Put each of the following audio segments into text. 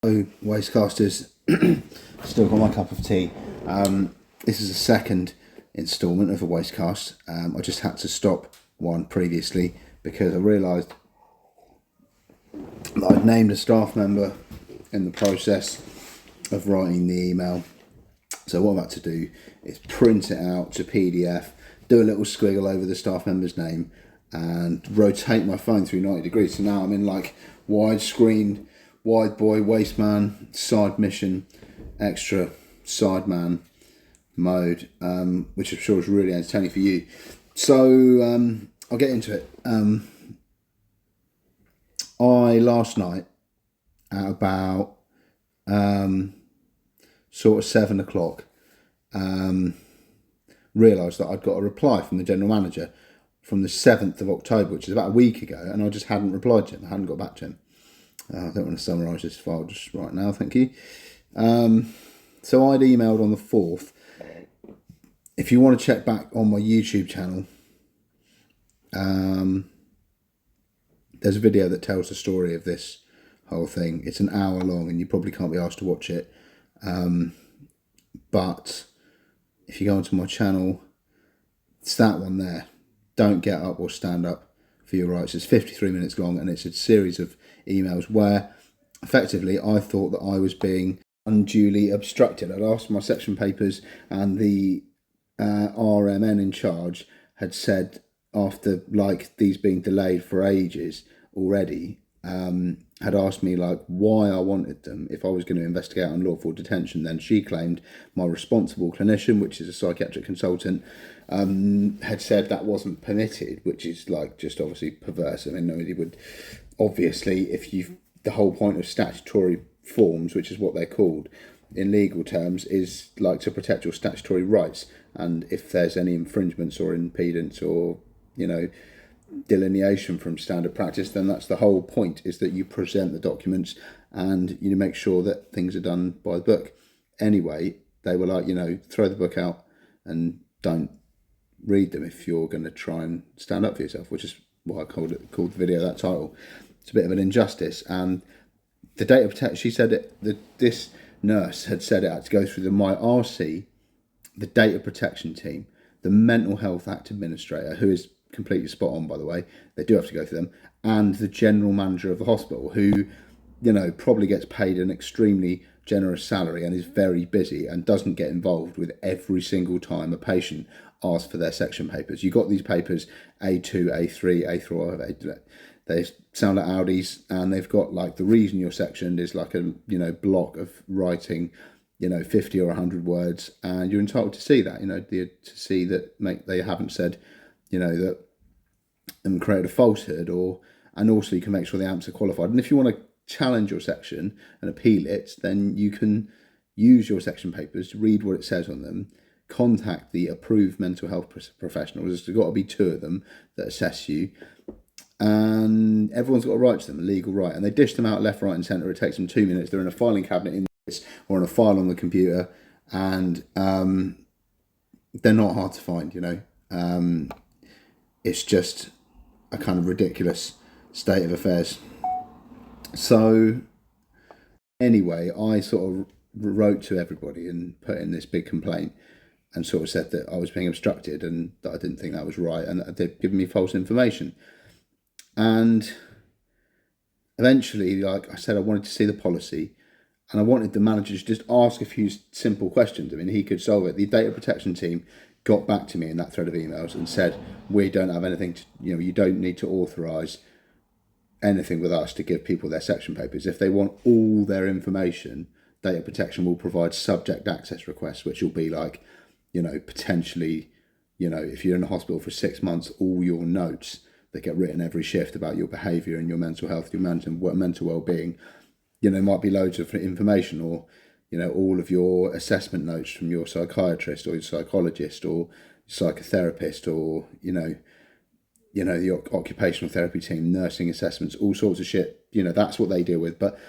Hello, Wastecasters. Still got my cup of tea. This is the second instalment of a Wastecast. I just had to stop one previously because I realised that I'd named a staff member in the process of writing the email. So what I'm about to do is print it out to PDF, do a little squiggle over the staff member's name, and rotate my phone through 90 degrees. So now I'm in like widescreen, wide boy, waste man, side mission, extra, side man mode, which I'm sure is really entertaining for you. So I'll get into it. I last night at about sort of 7 o'clock realised that I'd got a reply from the general manager from the 7th of October, which is about a week ago, and I just hadn't replied to him. I hadn't got back to him. I don't want to summarise this file just right now, thank you. So I'd emailed on the 4th. If you want to check back on my YouTube channel, there's a video that tells the story of this whole thing. It's an hour long and you probably can't be asked to watch it. But if you go onto my channel, it's that one there. Don't get up or stand up for your rights. It's 53 minutes long and it's a series of emails where effectively I thought that I was being unduly obstructed. I'd asked my section papers and the RMN in charge had said, after like these being delayed for ages already, had asked me like why I wanted them, if I was going to investigate unlawful detention. Then she claimed my responsible clinician, which is a psychiatric consultant, had said that wasn't permitted, which is like just obviously perverse. I mean, nobody would, obviously, if you, the whole point of statutory forms, which is what they're called in legal terms, is like to protect your statutory rights. And if there's any infringements or impedance or, you know, delineation from standard practice, then that's the whole point, is that you present the documents and you make sure that things are done by the book. Anyway, they were like, you know, throw the book out and don't read them if you're going to try and stand up for yourself, which is what I called the video that title. It's a bit of an injustice. And the data protection, she said that this nurse had said it had to go through the MyRC, the data protection team, the mental health act administrator, who is completely spot on, by the way, they do have to go through them, and the general manager of the hospital, who, you know, probably gets paid an extremely generous salary and is very busy and doesn't get involved with every single time a patient asks for their section papers. You got these papers A2, A3, A4, they sound like Audis, and they've got like the reason you're sectioned is like a, you know, block of writing, you know, 50 or 100 words, and you're entitled to see that, you know, to see that they haven't said, you know, that and create a falsehood, or, and also you can make sure the amps are qualified. And if you want to challenge your section and appeal it, then you can use your section papers, read what it says on them, contact the approved mental health professionals. There's got to be 2 of them that assess you, and everyone's got a right to them, a legal right. And they dish them out left, right and centre. It takes them 2 minutes. They're in a filing cabinet in this or on a file on the computer, and they're not hard to find, you know. It's just a kind of ridiculous state of affairs. So anyway, I sort of wrote to everybody and put in this big complaint and sort of said that I was being obstructed and that I didn't think that was right and that they'd given me false information. And eventually, like I said, I wanted to see the policy and I wanted the manager to just ask a few simple questions. I mean, he could solve it. The data protection team got back to me in that thread of emails and said, we don't have anything to, you know, you don't need to authorise anything with us to give people their section papers. If they want all their information, data protection will provide subject access requests, which will be like, you know, potentially, you know, if you're in a hospital for 6 months, all your notes that get written every shift about your behaviour and your mental health, your mental well-being, you know, might be loads of information, or, you know, all of your assessment notes from your psychiatrist or your psychologist or psychotherapist, or, you know, the occupational therapy team, nursing assessments, all sorts of shit. You know, that's what they deal with. But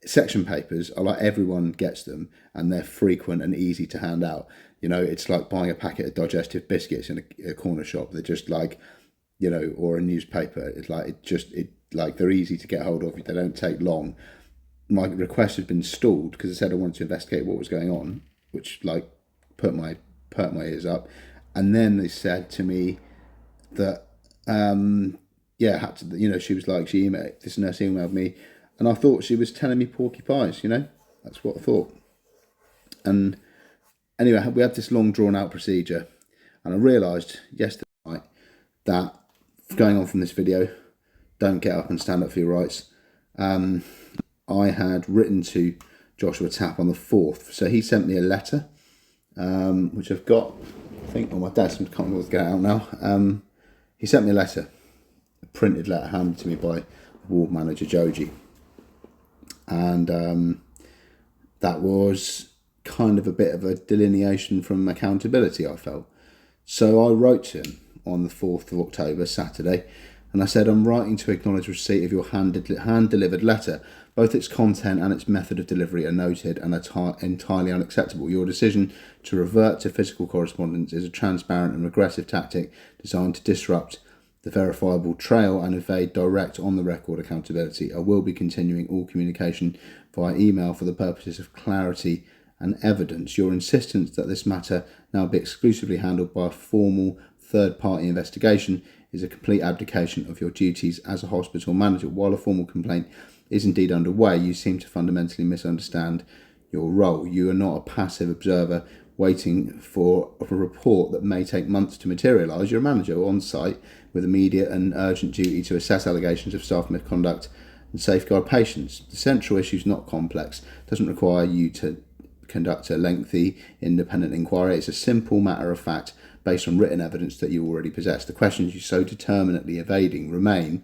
section papers are like, everyone gets them and they're frequent and easy to hand out. You know, it's like buying a packet of digestive biscuits in a corner shop. They're just like, you know, or a newspaper. It's like, they're easy to get hold of. They don't take long. my request had been stalled because I said I wanted to investigate what was going on, which like perked my ears up. And then they said to me that had to, she was like, this nurse emailed me, and I thought she was telling me porcupines, that's what I thought. And anyway, we had this long drawn out procedure, and I realised yesterday night that going on from this video, don't get up and stand up for your rights. I had written to Joshua Tapp on the 4th, so he sent me a letter, which I've got, I think, on my desk. I can't remember what to get out now. He sent me a letter, a printed letter handed to me by ward manager Joji, and that was kind of a bit of a delineation from accountability, I felt. So I wrote to him on the 4th of October, Saturday, and I said, I'm writing to acknowledge receipt of your hand-delivered letter. Both its content and its method of delivery are noted and are entirely unacceptable. Your decision to revert to physical correspondence is a transparent and regressive tactic designed to disrupt the verifiable trail and evade direct on-the-record accountability. I will be continuing all communication via email for the purposes of clarity and evidence. Your insistence that this matter now be exclusively handled by a formal third-party investigation is a complete abdication of your duties as a hospital manager. While a formal complaint is indeed underway, you seem to fundamentally misunderstand your role. You are not a passive observer waiting for a report that may take months to materialise. You're a manager on site with immediate and urgent duty to assess allegations of staff misconduct and safeguard patients. The central issue is not complex. It doesn't require you to conduct a lengthy independent inquiry. It's a simple matter of fact based on written evidence that you already possess. The questions you so determinately evading remain: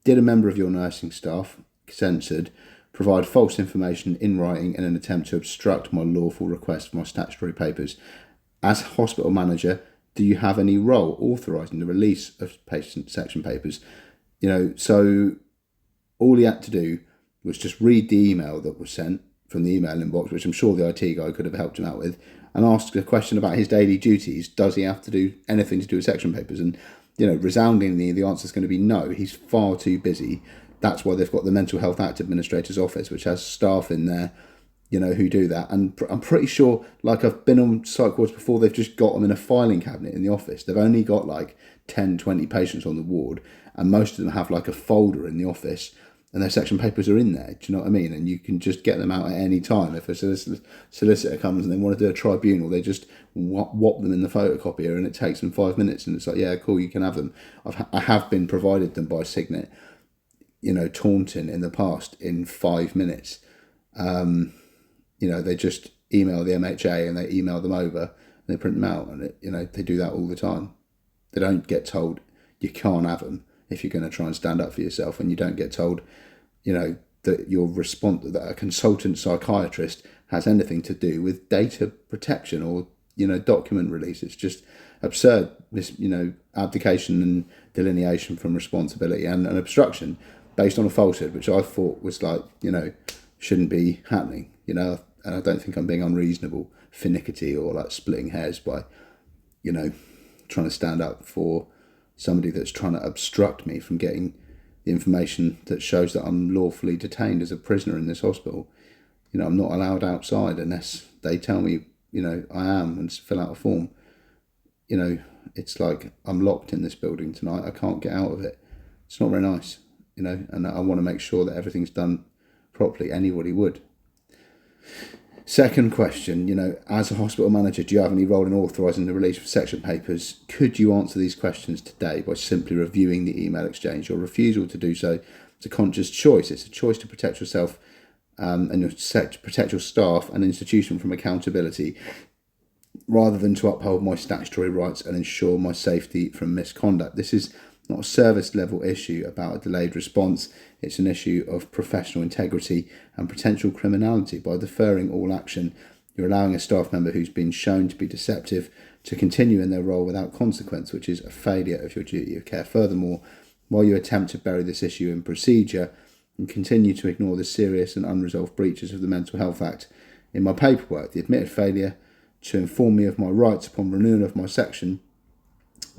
did a member of your nursing staff, censored, provide false information in writing in an attempt to obstruct my lawful request for my statutory papers? As hospital manager, do you have any role authorising the release of patient section papers? So all he had to do was just read the email that was sent from the email inbox, which I'm sure the IT guy could have helped him out with, and ask a question about his daily duties. Does he have to do anything to do with section papers? And, resoundingly, the answer is going to be no. He's far too busy. That's why they've got the Mental Health Act Administrator's Office, which has staff in there, who do that. And I'm pretty sure, like I've been on psych wards before, they've just got them in a filing cabinet in the office. They've only got like 10, 20 patients on the ward, and most of them have like a folder in the office, and their section papers are in there. Do you know what I mean? And you can just get them out at any time. If a solicitor comes and they want to do a tribunal, they just whop them in the photocopier, and it takes them 5 minutes, and it's like, yeah, cool, you can have them. I have been provided them by Signet, Taunton in the past in 5 minutes. They just email the MHA and they email them over and they print them out, and they do that all the time. They don't get told you can't have them if you're going to try and stand up for yourself, and you don't get told, that your that a consultant psychiatrist has anything to do with data protection or, document release. It's just absurd, this, abdication and delineation from responsibility and obstruction based on a falsehood, which I thought was like, shouldn't be happening, and I don't think I'm being unreasonable, finicky, or like splitting hairs by, trying to stand up for somebody that's trying to obstruct me from getting the information that shows that I'm lawfully detained as a prisoner in this hospital. I'm not allowed outside unless they tell me, I am, and fill out a form. It's like I'm locked in this building tonight. I can't get out of it. It's not very nice, and I want to make sure that everything's done properly. Anybody would. Second question, as a hospital manager, do you have any role in authorising the release of section papers? Could you answer these questions today by simply reviewing the email exchange? Your refusal to do so is a conscious choice. It's a choice to protect yourself and protect your staff and institution from accountability, rather than to uphold my statutory rights and ensure my safety from misconduct. This is not a service level issue about a delayed response. It's an issue of professional integrity and potential criminality. By deferring all action, you're allowing a staff member who's been shown to be deceptive to continue in their role without consequence, which is a failure of your duty of care. Furthermore, while you attempt to bury this issue in procedure and continue to ignore the serious and unresolved breaches of the Mental Health Act in my paperwork, the admitted failure to inform me of my rights upon renewal of my section,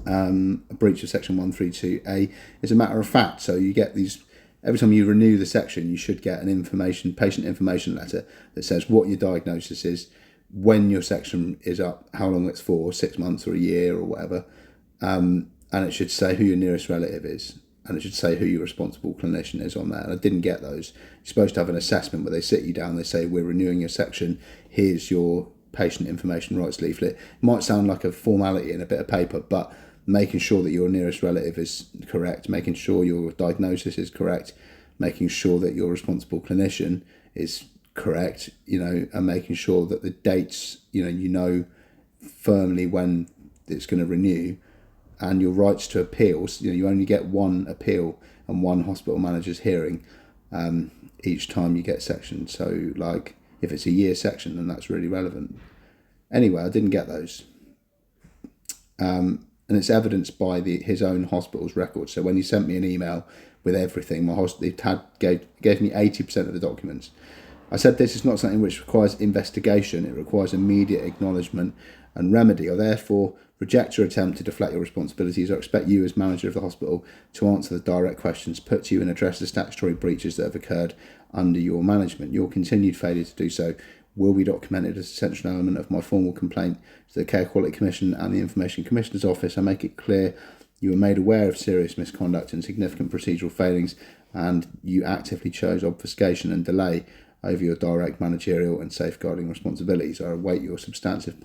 a breach of section 132A, is a matter of fact. So you get these every time you renew the section, you should get an patient information letter that says what your diagnosis is, when your section is up, how long it's for, 6 months or a year or whatever. And it should say who your nearest relative is. And it should say who your responsible clinician is on that. And I didn't get those. You're supposed to have an assessment where they sit you down, they say, we're renewing your section, here's your patient information rights leaflet. It might sound like a formality in a bit of paper, but making sure that your nearest relative is correct, making sure your diagnosis is correct, making sure that your responsible clinician is correct, and making sure that the dates, you know firmly when it's going to renew, and your rights to appeals. You only get one appeal and one hospital manager's hearing each time you get sectioned. So, like, if it's a year section, then that's really relevant. Anyway, I didn't get those. And it's evidenced by his own hospital's records. So when he sent me an email with everything, my hospital gave me 80% of the documents. I said this is not something which requires investigation. It requires immediate acknowledgement and remedy. I therefore reject your attempt to deflect your responsibilities. I expect you as manager of the hospital to answer the direct questions put to you and address the statutory breaches that have occurred under your management. Your continued failure to do so will be documented as a central element of my formal complaint to the Care Quality Commission and the Information Commissioner's Office. I make it clear you were made aware of serious misconduct and significant procedural failings, and you actively chose obfuscation and delay over your direct managerial and safeguarding responsibilities. I await your substantive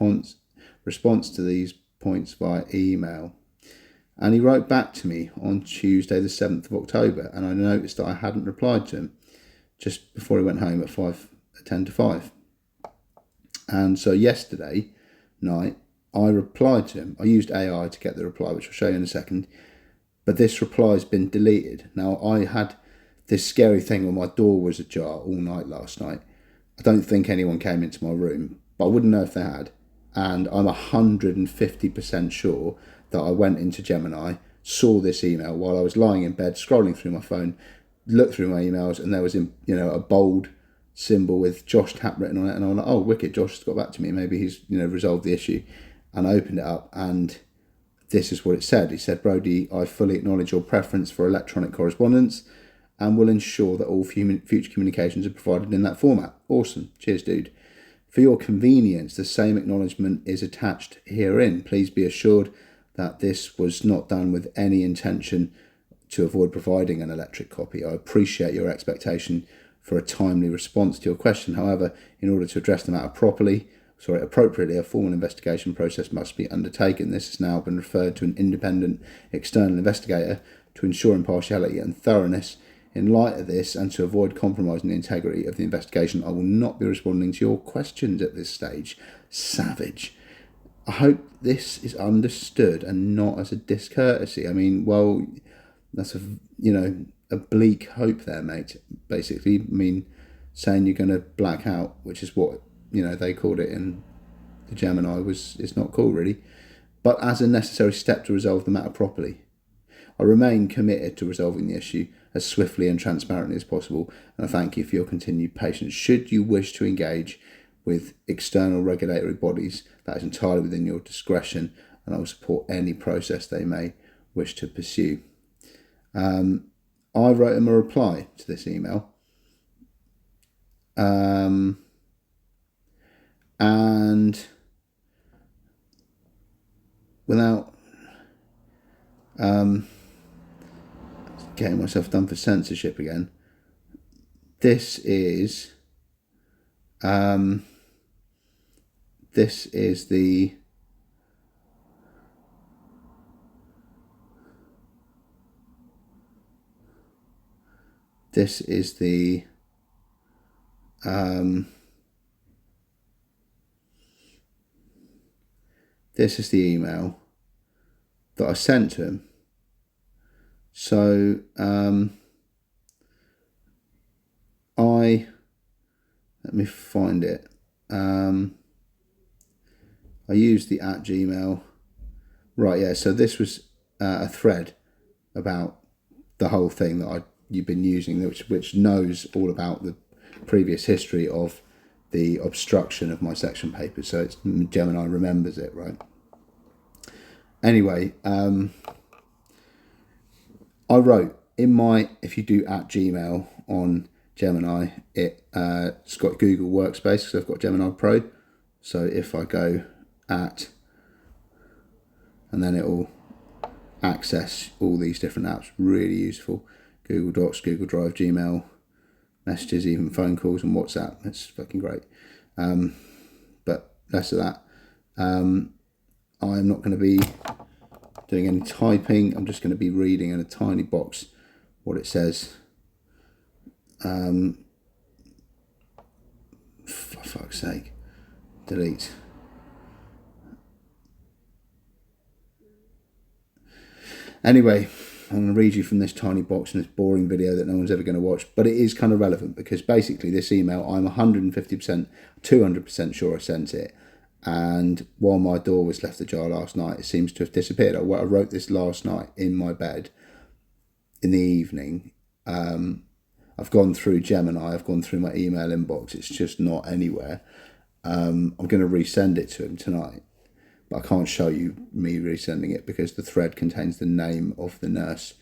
response to these points via email. And he wrote back to me on Tuesday the 7th of October, and I noticed that I hadn't replied to him just before he went home at 10 to 5. And so yesterday night, I replied to him. I used AI to get the reply, which I'll show you in a second. But this reply has been deleted. Now, I had this scary thing where my door was ajar all night last night. I don't think anyone came into my room, but I wouldn't know if they had. And I'm 150% sure that I went into Gemini, saw this email while I was lying in bed, scrolling through my phone, looked through my emails, and there was a bold symbol with Josh Tapp written on it, and I was like, oh, wicked, Josh has got back to me, maybe he's resolved the issue. And I opened it up, and this is what it said. He said, Brodie, I fully acknowledge your preference for electronic correspondence and will ensure that all future communications are provided in that format. Awesome. Cheers, dude. For your convenience, the same acknowledgement is attached herein. Please be assured that this was not done with any intention to avoid providing an electric copy. I appreciate your expectation for a timely response to your question. However, in order to address the matter appropriately, a formal investigation process must be undertaken. This has now been referred to an independent external investigator to ensure impartiality and thoroughness. In light of this, and to avoid compromising the integrity of the investigation, I will not be responding to your questions at this stage. Savage. I hope this is understood and not as a discourtesy. I mean, well, that's a bleak hope there, mate. Basically, I mean, saying you're going to black out, which is what they called it in the Gemini, it's not cool really, but as a necessary step to resolve the matter properly. I remain committed to resolving the issue as swiftly and transparently as possible, and I thank you for your continued patience. Should you wish to engage with external regulatory bodies, that is entirely within your discretion, and I will support any process they may wish to pursue. I wrote him a reply to this email. And without getting myself done for censorship again, this is the email that I sent to him. So let me find it. I used the @Gmail. Right, yeah. So this was a thread about the whole thing that you've been using, which knows all about the previous history of the obstruction of my section papers. So it's Gemini remembers it, right? Anyway, I wrote if you do at Gmail on Gemini, it's got Google Workspace because I've got Gemini Pro. So if I go at, and then it will access all these different apps, really useful. Google Docs, Google Drive, Gmail, messages, even phone calls and WhatsApp. It's fucking great. But less of that. I'm not going to be doing any typing. I'm just going to be reading in a tiny box what it says. For fuck's sake. Delete. Anyway, I'm going to read you from this tiny box in this boring video that no one's ever going to watch, but it is kind of relevant because basically this email, I'm 150%, 200% sure I sent it. And while my door was left ajar last night, it seems to have disappeared. I wrote this last night in my bed in the evening. I've gone through Gemini, I've gone through my email inbox. It's just not anywhere. I'm going to resend it to him tonight, but I can't show you me resending it because the thread contains the name of the nurse.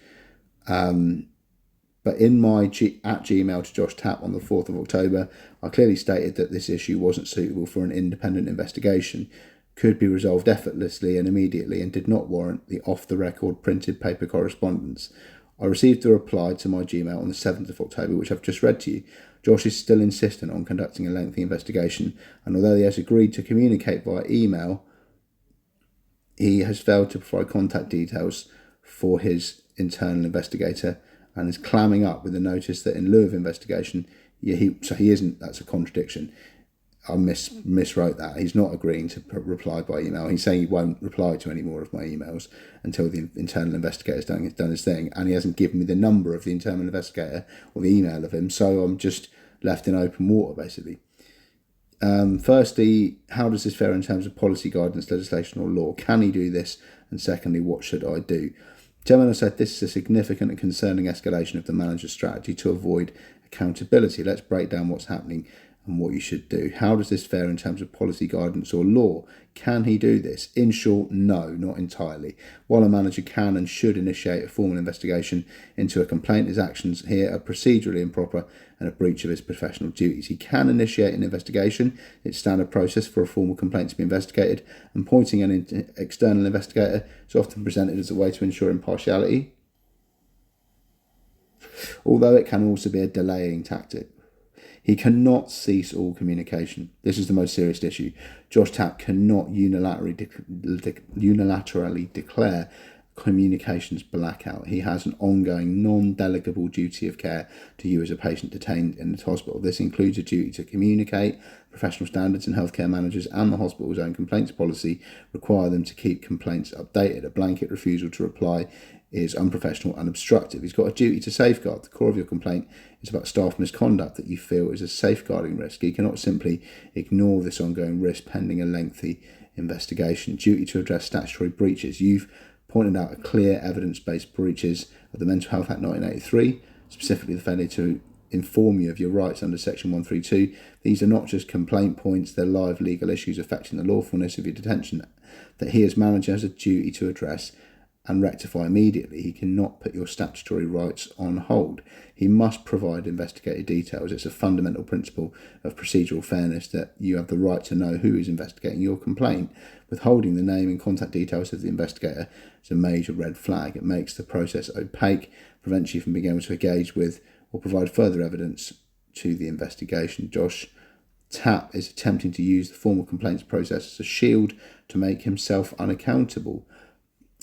But in my at Gmail to Josh Tapp on the 4th of October, I clearly stated that this issue wasn't suitable for an independent investigation, could be resolved effortlessly and immediately, and did not warrant the off-the-record printed paper correspondence. I received a reply to my Gmail on the 7th of October, which I've just read to you. Josh is still insistent on conducting a lengthy investigation, and although he has agreed to communicate via email, he has failed to provide contact details for his internal investigator and is clamming up with a notice that in lieu of investigation, he isn't, that's a contradiction. I miswrote that. He's not agreeing to reply by email. He's saying he won't reply to any more of my emails until the internal investigator's done his thing, and he hasn't given me the number of the internal investigator or the email of him, so I'm just left in open water, basically. Firstly, how does this fare in terms of policy guidance, legislation or law? Can he do this? And secondly, what should I do? Gemini said this is a significant and concerning escalation of the manager's strategy to avoid accountability. Let's break down what's happening and what you should do. How does this fare in terms of policy guidance or law? Can he do this? In short, no, not entirely. While a manager can and should initiate a formal investigation into a complaint, his actions here are procedurally improper and a breach of his professional duties. He can initiate an investigation. It's standard process for a formal complaint to be investigated, and appointing an external investigator is often presented as a way to ensure impartiality, although it can also be a delaying tactic. He cannot cease all communication. This is the most serious issue. Josh Tapp cannot unilaterally declare communications blackout. He has an ongoing non-delegable duty of care to you as a patient detained in the hospital. This includes a duty to communicate. Professional standards and healthcare managers and the hospital's own complaints policy require them to keep complaints updated. A blanket refusal to reply is unprofessional and obstructive. He's got a duty to safeguard. The core of your complaint is about staff misconduct that you feel is a safeguarding risk. He cannot simply ignore this ongoing risk pending a lengthy investigation. Duty to address statutory breaches. You've pointed out a clear evidence-based breaches of the Mental Health Act 1983, specifically the failure to inform you of your rights under Section 132. These are not just complaint points, they're live legal issues affecting the lawfulness of your detention that he as manager has a duty to address and rectify immediately. He cannot put your statutory rights on hold. He must provide investigative details. It's a fundamental principle of procedural fairness that you have the right to know who is investigating your complaint. Withholding the name and contact details of the investigator is a major red flag. It makes the process opaque, prevents you from being able to engage with or provide further evidence to the investigation. Josh Tapp is attempting to use the formal complaints process as a shield to make himself unaccountable.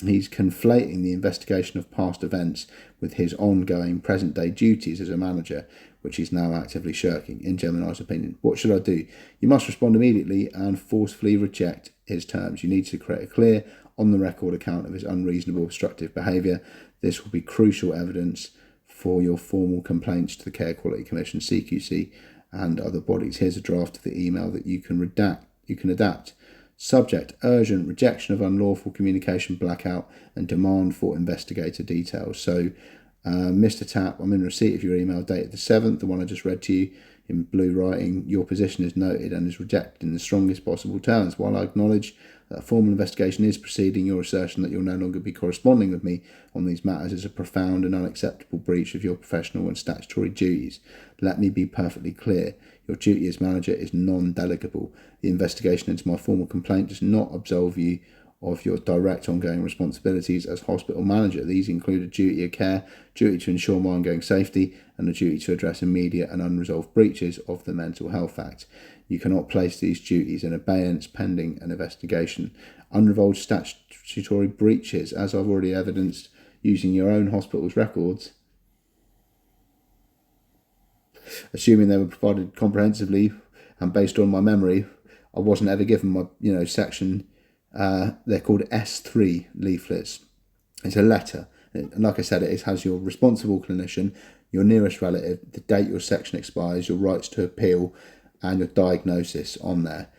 He's conflating the investigation of past events with his ongoing present-day duties as a manager, which he's now actively shirking, in Gemini's opinion. What should I do? You must respond immediately and forcefully reject his terms. You need to create a clear, on-the-record account of his unreasonable, obstructive behaviour. This will be crucial evidence for your formal complaints to the Care Quality Commission, CQC, and other bodies. Here's a draft of the email that you can adapt. Subject: urgent rejection of unlawful communication blackout and demand for investigator details. So, Mr. Tapp, I'm in receipt of your email dated the 7th, the one I just read to you in blue writing. Your position is noted and is rejected in the strongest possible terms. While I acknowledge that a formal investigation is proceeding, your assertion that you'll no longer be corresponding with me on these matters is a profound and unacceptable breach of your professional and statutory duties. Let me be perfectly clear. Your duty as manager is non-delegable. The investigation into my formal complaint does not absolve you of your direct ongoing responsibilities as hospital manager. These include a duty of care, duty to ensure my ongoing safety, and a duty to address immediate and unresolved breaches of the Mental Health Act. You cannot place these duties in abeyance pending an investigation. Unresolved statutory breaches, as I've already evidenced using your own hospital's records, assuming they were provided comprehensively and based on my memory, I wasn't ever given my, section. They're called S3 leaflets. It's a letter. And like I said, it has your responsible clinician, your nearest relative, the date your section expires, your rights to appeal, and your diagnosis on there.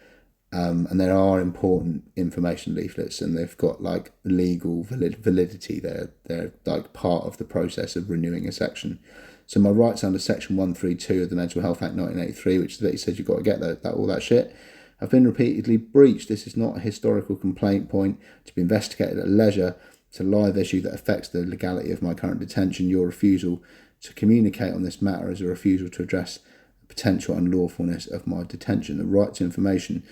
And there are important information leaflets, and they've got like legal validity. They're like part of the process of renewing a section. So my rights under Section 132 of the Mental Health Act 1983, which that says you've got to get all that shit, have been repeatedly breached. This is not a historical complaint point to be investigated at leisure. It's a live issue that affects the legality of my current detention. Your refusal to communicate on this matter is a refusal to address the potential unlawfulness of my detention. The right to information.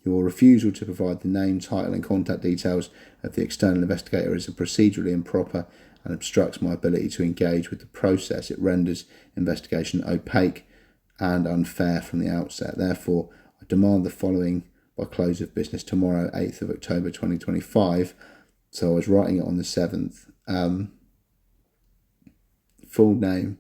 Your refusal to provide the name, title and contact details of the external investigator is procedurally improper and obstructs my ability to engage with the process. It renders investigation opaque and unfair from the outset. Therefore, I demand the following by close of business tomorrow, 8th of October 2025. So I was writing it on the 7th. Full name.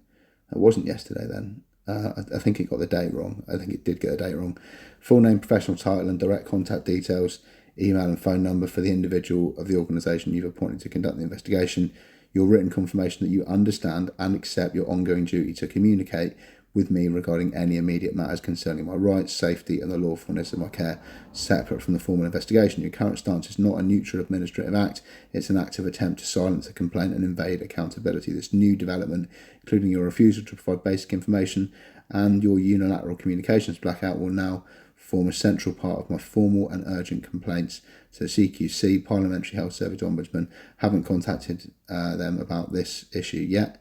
It wasn't yesterday then. I think it got the date wrong. I think it did get the date wrong. Full name, professional title and direct contact details, email and phone number for the individual of the organisation you've appointed to conduct the investigation. Your written confirmation that you understand and accept your ongoing duty to communicate with me regarding any immediate matters concerning my rights, safety and the lawfulness of my care, separate from the formal investigation. Your current stance is not a neutral administrative act. It's an active attempt to silence a complaint and invade accountability. This new development, including your refusal to provide basic information and your unilateral communications blackout, will now form a central part of my formal and urgent complaints to CQC, Parliamentary Health Service Ombudsman. Haven't contacted them about this issue yet.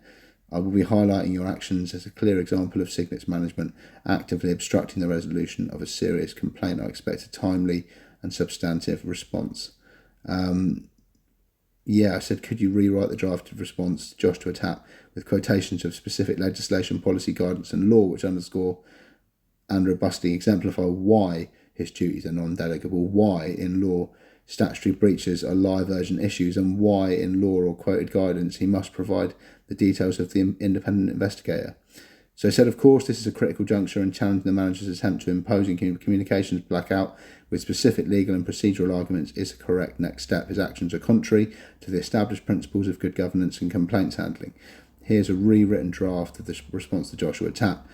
I will be highlighting your actions as a clear example of Signet's management actively obstructing the resolution of a serious complaint. I expect a timely and substantive response. I said, could you rewrite the drafted response to Joshua Tapp with quotations of specific legislation, policy, guidance and law which underscore and robustly exemplify why his duties are non-delegable, why in law statutory breaches are live urgent issues, and why in law or quoted guidance he must provide the details of the independent investigator. So he said, of course, this is a critical juncture and challenging the manager's attempt to impose communications blackout with specific legal and procedural arguments is a correct next step. His actions are contrary to the established principles of good governance and complaints handling. Here's a rewritten draft of the response to Joshua Tapp,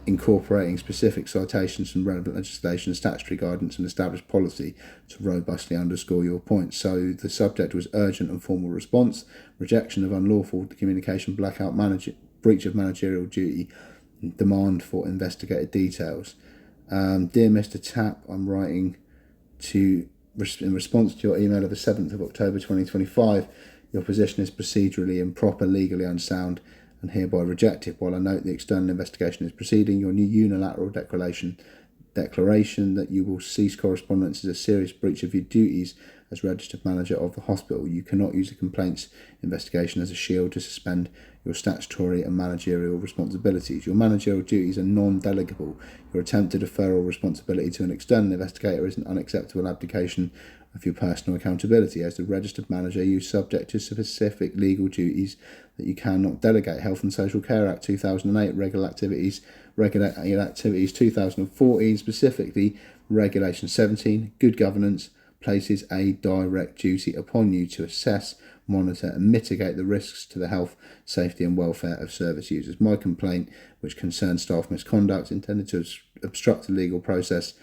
incorporating specific citations from relevant legislation, statutory guidance and established policy to robustly underscore your points. So the subject was urgent and formal response, rejection of unlawful communication blackout, breach of managerial duty, demand for investigated details. Dear Mr. Tapp, I'm writing in response to your email of the 7th of October 2025. Your position is procedurally improper, legally unsound, and hereby rejected. While I note the external investigation is proceeding, your new unilateral declaration that you will cease correspondence is a serious breach of your duties as registered manager of the hospital. You cannot use a complaints investigation as a shield to suspend your statutory and managerial responsibilities. Your managerial duties are non-delegable. Your attempt to defer all responsibility to an external investigator is an unacceptable abdication of your personal accountability. As the registered manager, you are subject to specific legal duties that you cannot delegate. Health and Social Care Act 2008, Regular Activities 2014, specifically Regulation 17, Good Governance, places a direct duty upon you to assess, monitor and mitigate the risks to the health, safety and welfare of service users. My complaint, which concerns staff misconduct intended to obstruct the legal process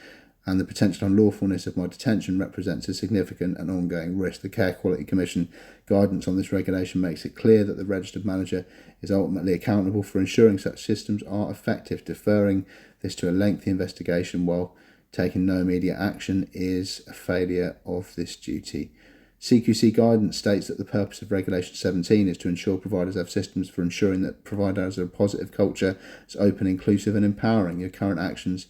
and the potential unlawfulness of my detention, represents a significant and ongoing risk. The Care Quality Commission guidance on this regulation makes it clear that the registered manager is ultimately accountable for ensuring such systems are effective. Deferring this to a lengthy investigation while taking no immediate action is a failure of this duty. CQC guidance states that the purpose of Regulation 17 is to ensure providers have systems for ensuring that providers are a positive culture, is open, inclusive and empowering. Your current actions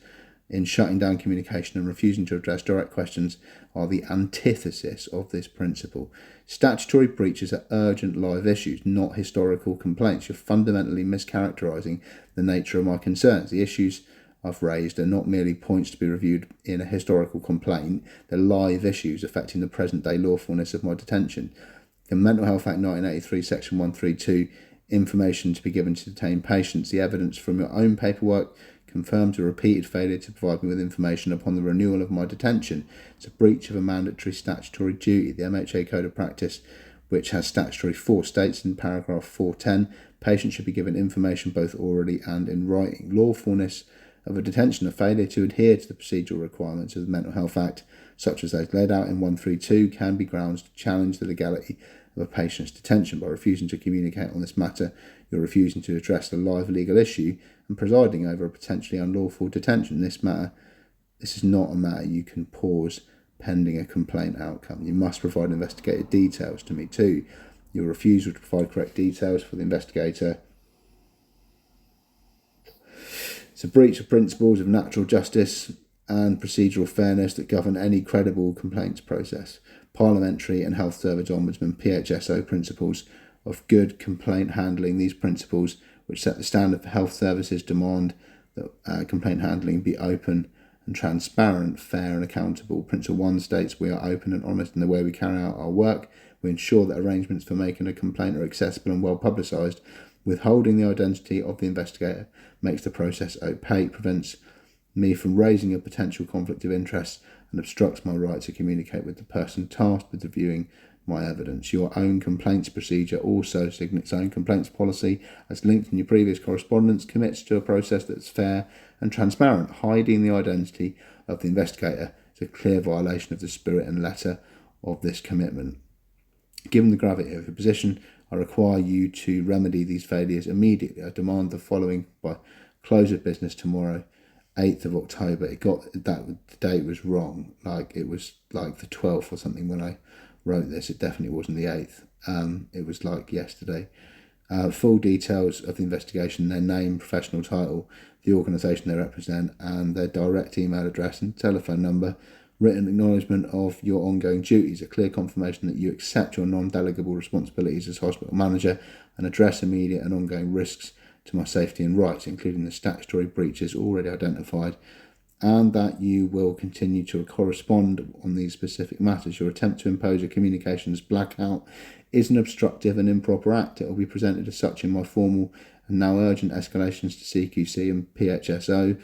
in shutting down communication and refusing to address direct questions are the antithesis of this principle. Statutory breaches are urgent live issues, not historical complaints. You're fundamentally mischaracterising the nature of my concerns. The issues I've raised are not merely points to be reviewed in a historical complaint, they're live issues affecting the present day lawfulness of my detention. The Mental Health Act 1983, Section 132, information to be given to detained patients. The evidence from your own paperwork confirms a repeated failure to provide me with information upon the renewal of my detention. It's a breach of a mandatory statutory duty. The MHA Code of Practice, which has statutory force, states in paragraph 410, patients should be given information both orally and in writing. Lawfulness of a detention, a failure to adhere to the procedural requirements of the Mental Health Act, such as those laid out in 132, can be grounds to challenge the legality of a patient's detention. By refusing to communicate on this matter, you're refusing to address the live legal issue and presiding over a potentially unlawful detention. This is not a matter you can pause pending a complaint outcome. You must provide investigative details to me too. Your refusal to provide correct details for the investigator, it's a breach of principles of natural justice and procedural fairness that govern any credible complaints process. Parliamentary and Health Service Ombudsman (PHSO) principles of good complaint handling. These principles, which set the standard for health services, demand that complaint handling be open and transparent, fair and accountable. Principle 1 states we are open and honest in the way we carry out our work. We ensure that arrangements for making a complaint are accessible and well publicised. Withholding the identity of the investigator makes the process opaque, prevents me from raising a potential conflict of interest, and obstructs my right to communicate with the person tasked with reviewing my evidence. Your own complaints procedure, also its own complaints policy, as linked in your previous correspondence, commits to a process that's fair and transparent. Hiding the identity of the investigator is a clear violation of the spirit and letter of this commitment. Given the gravity of your position, I require you to remedy these failures immediately. I demand the following by close of business tomorrow, 8th of October. The date was wrong. It was like the 12th or something when I wrote this. It definitely wasn't the 8th. It was like yesterday. Full details of the investigation, their name, professional title, the organisation they represent, and their direct email address and telephone number. Written acknowledgement of your ongoing duties, a clear confirmation that you accept your non-delegable responsibilities as hospital manager and address immediate and ongoing risks to my safety and rights, including the statutory breaches already identified, and that you will continue to correspond on these specific matters. Your attempt to impose a communications blackout is an obstructive and improper act. It will be presented as such in my formal and now urgent escalations to CQC and PHSO.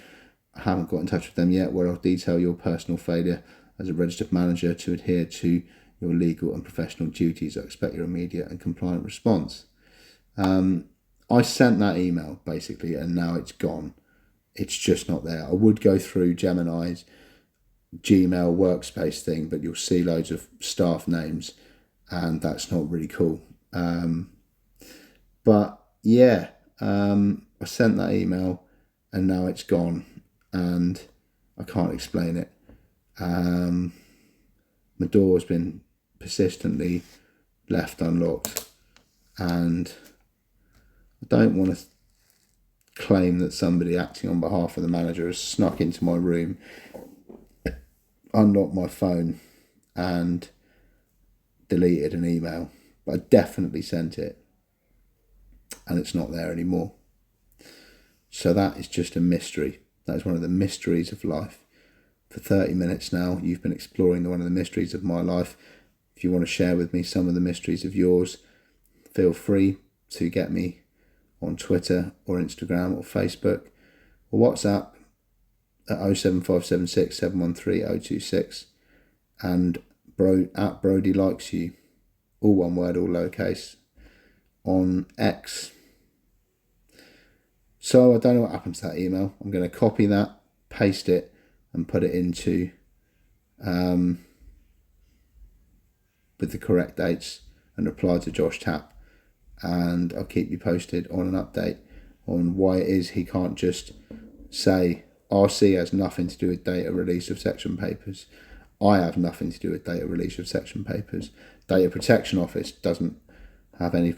I haven't got in touch with them yet, where I'll detail your personal failure as a registered manager to adhere to your legal and professional duties. I expect your immediate and compliant response. I sent that email basically, and now it's gone. It's just not there. I would go through Gemini's Gmail workspace thing, but you'll see loads of staff names, and that's not really cool. But yeah, I sent that email, and now it's gone. And I can't explain it. My door's been persistently left unlocked, and I don't want to claim that somebody acting on behalf of the manager has snuck into my room, unlocked my phone, and deleted an email, but I definitely sent it, and it's not there anymore. So that is just a mystery. That is one of the mysteries of life. For 30 minutes now, you've been exploring one of the mysteries of my life. If you want to share with me some of the mysteries of yours, feel free to get me on Twitter or Instagram or Facebook or WhatsApp at 07576 713 026 and at Brody Likes You, all one word, all lowercase, on X. So I don't know what happened to that email. I'm going to copy that, paste it, and put it into with the correct dates and reply to Josh Tapp. And I'll keep you posted on an update on why it is he can't just say, RC has nothing to do with data release of section papers. I have nothing to do with data release of section papers. Data Protection Office doesn't have any,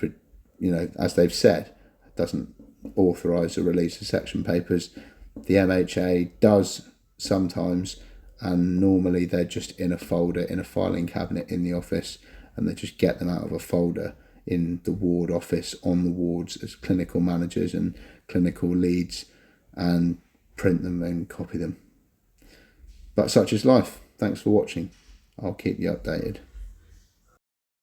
as they've said, doesn't authorise the release of section papers. The MHA does sometimes, and normally they're just in a folder, in a filing cabinet in the office, and they just get them out of a folder in the ward office on the wards as clinical managers and clinical leads, and print them and copy them. But such is life. Thanks for watching. I'll keep you updated.